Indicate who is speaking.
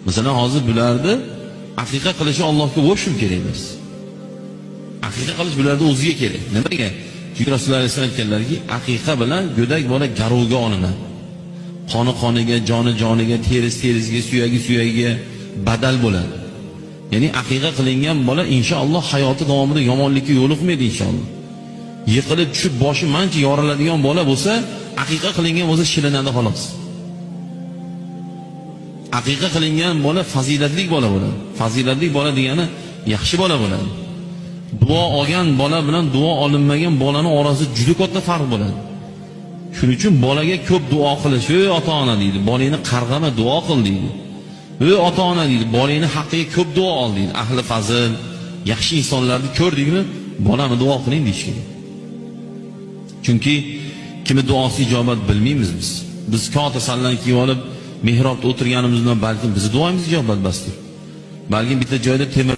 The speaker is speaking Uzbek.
Speaker 1: Masalan, hozir bularni aqiqa qilishi Allohga o'shim kerak emas. Aqiqa qilish bularda o'ziga kerak. Nimaga? Chunki Rasululloh alayhisolom aytganlarki, aqiqa bilan go'dak bola garovga olinadi. Qoni qoniga, joni joniga, terisi terisiga, suyagi suyagiga badal bo'ladi. Ya'ni aqiqa qilingan bola inshaalloh hayoti davomida yomonlikka yo'liqmaydi inshaalloh. Yiqilib tushib boshi mancha yoriladigan bola bo'lsa, aqiqa qilingan bo'lsa shilinadi xolos. Aqiqa qilingan bola fazilatli bola bo'ladi. Fazilatli bola degani yaxshi bola bo'ladi. Duo olgan bola bilan duo olinmagan bolaning orasida juda katta farq bo'ladi. Shuning uchun bolaga ko'p duo qilish, "Ey ota-ona" deydi, "Bolangni qarg'ama, duo qil" deydi. "Ey ota-ona" deydi, "Bolangni haqqiga ko'p duo ol" deydi. Ahli fazil, yaxshi insonlarni ko'rdingmi, "Bolamni duo qiling" deyishgan. Chunki kimni duosi ijobat bilmaymiz biz. Biz kota sallan kiyib olib mehrobda o'tirganimizdan balki bizning duomiz ijobat emasdir. Balki bitta joyda temir